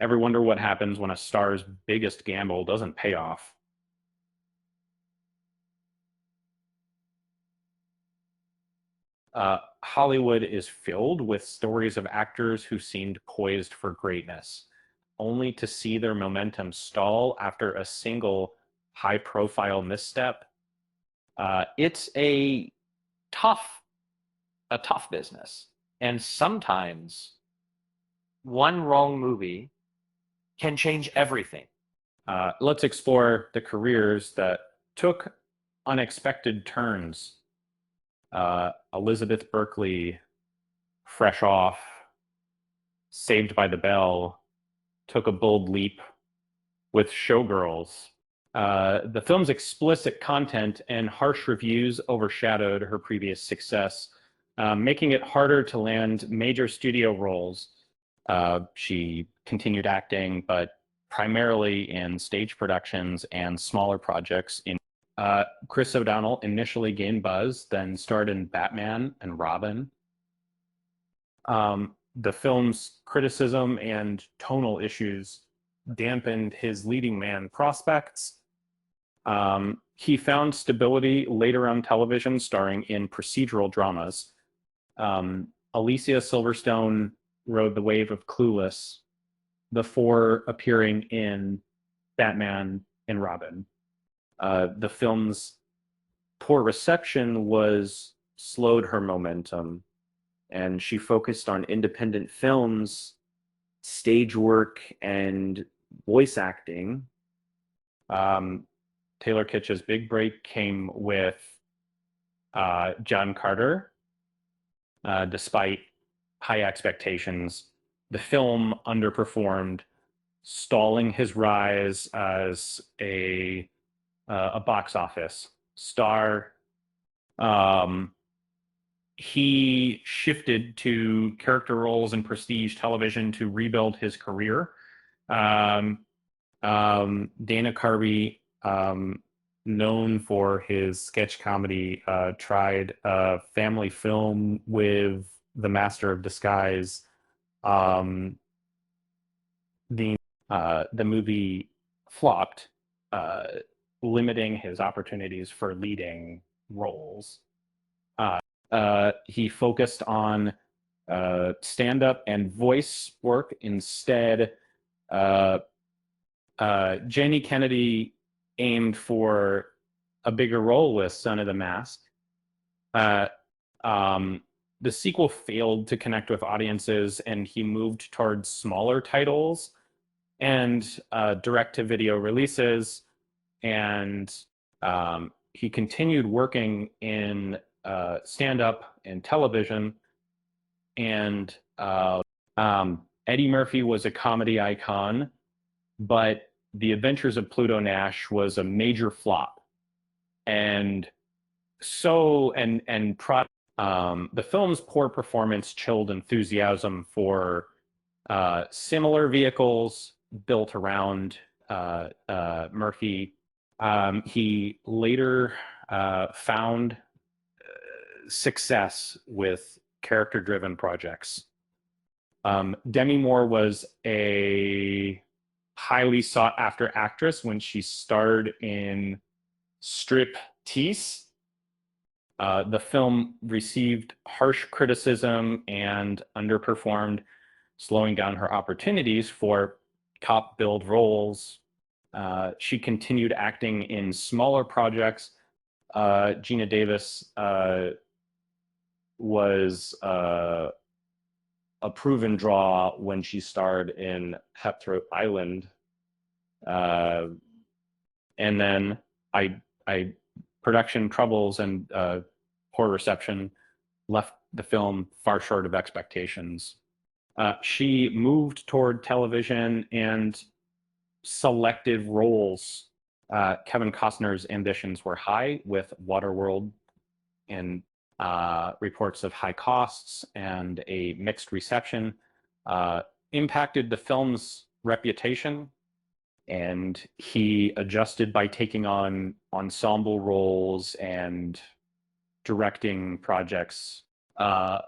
Ever wonder what happens when a star's biggest gamble doesn't pay off? Hollywood is filled with stories of actors who seemed poised for greatness, only to see their momentum stall after a single high-profile misstep. It's tough, a tough business, and sometimes one wrong movie can change everything. Let's explore the careers that took unexpected turns. Elizabeth Berkley, fresh off Saved by the Bell, took a bold leap with Showgirls. The film's explicit content and harsh reviews overshadowed her previous success, making it harder to land major studio roles. She continued acting, but primarily in stage productions and smaller projects. Chris O'Donnell initially gained buzz, then starred in Batman and Robin. The film's criticism and tonal issues dampened his leading man prospects. He found stability later on television, starring in procedural dramas. Alicia Silverstone rode the wave of Clueless before appearing in Batman and Robin. The film's poor reception was slowed her momentum, and she focused on independent films, stage work, and voice acting. Um, Taylor Kitsch's big break came with John Carter. Despite high expectations, the film underperformed, stalling his rise as a box office star. Um, he shifted to character roles in prestige television to rebuild his career. Um, Dana Carvey, known for his sketch comedy, tried a family film with The Master of Disguise. Um, the movie flopped, uh, limiting his opportunities for leading roles. He focused on stand-up and voice work instead. Uh, Janie Kennedy aimed for a bigger role with Son of the Mask. Uh, um, the sequel failed to connect with audiences, and he moved towards smaller titles and direct-to-video releases. And he continued working in stand-up and television. And Eddie Murphy was a comedy icon, but The Adventures of Pluto Nash was a major flop. And so, and the film's poor performance chilled enthusiasm for similar vehicles built around Murphy. He later found success with character-driven projects. Demi Moore was a highly sought-after actress when she starred in Strip Tease. The film received harsh criticism and underperformed, slowing down her opportunities for top billed roles. She continued acting in smaller projects. Gina Davis was a proven draw when she starred in Cutthroat Island. Uh, and then I production troubles and poor reception left the film far short of expectations. She moved toward television and selective roles. Kevin Costner's ambitions were high with Waterworld and reports of high costs and a mixed reception impacted the film's reputation, and he adjusted by taking on ensemble roles and directing projects.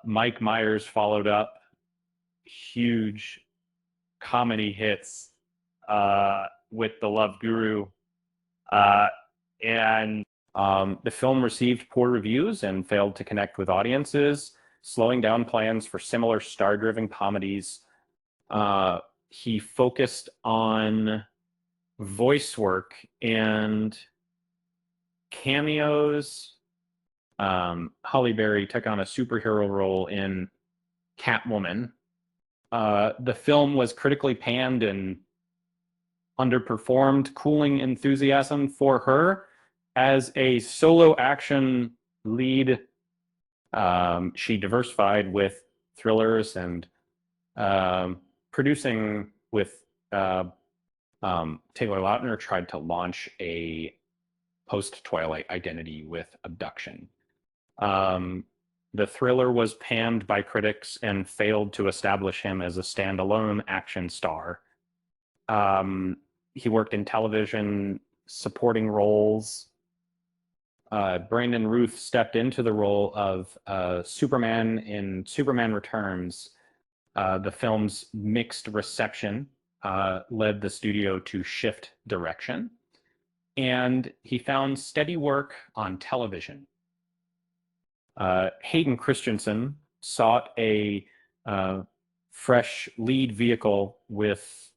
Mike Myers followed up, huge comedy hits with The Love Guru. Uh, and the film received poor reviews and failed to connect with audiences, slowing down plans for similar star-driven comedies. He focused on voice work and cameos. Halle Berry took on a superhero role in Catwoman. The film was critically panned and underperformed, cooling enthusiasm for her as a solo action lead. She diversified with thrillers and producing with Taylor Lautner tried to launch a post-Twilight identity with Abduction. The thriller was panned by critics and failed to establish him as a standalone action star. He worked in television supporting roles. Brandon Routh stepped into the role of Superman in Superman Returns. The film's mixed reception led the studio to shift direction, and he found steady work on television. Hayden Christensen sought a fresh lead vehicle with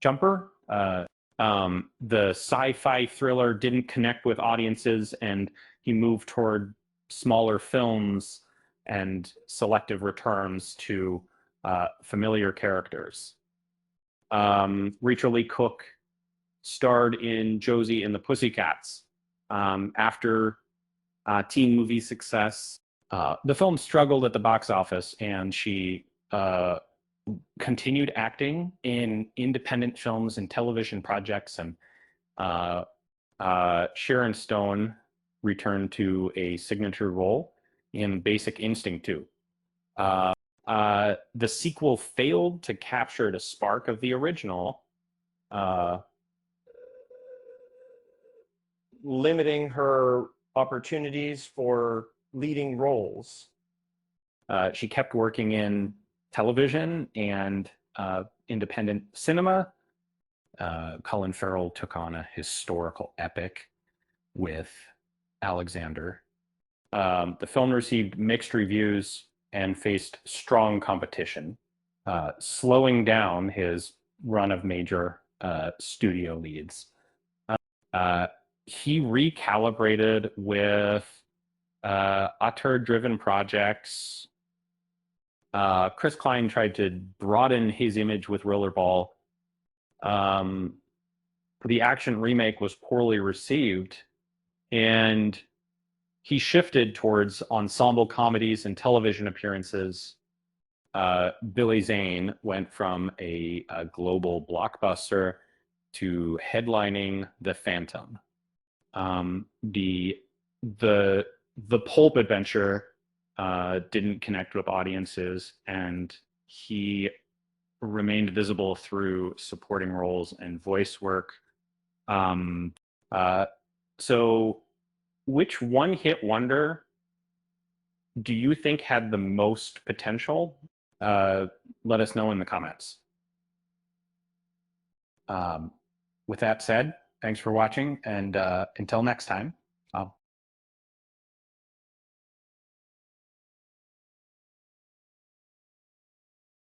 Jumper. The sci-fi thriller didn't connect with audiences, and he moved toward smaller films and selective returns to familiar characters. Rachel Lee Cook starred in Josie and the Pussycats. After teen movie success, the film struggled at the box office, and she continued acting in independent films and television projects. And Sharon Stone returned to a signature role in Basic Instinct 2. The sequel failed to capture the spark of the original, limiting her opportunities for leading roles. She kept working in television and independent cinema. Colin Farrell took on a historical epic with Alexander. The film received mixed reviews and faced strong competition, slowing down his run of major studio leads. He recalibrated with auteur-driven projects. Chris Klein tried to broaden his image with Rollerball. The action remake was poorly received, and he shifted towards ensemble comedies and television appearances. Billy Zane went from a global blockbuster to headlining The Phantom. The pulp adventure didn't connect with audiences, and he remained visible through supporting roles and voice work. So which one-hit wonder do you think had the most potential? Let us know in the comments. With that said, thanks for watching, and until next time.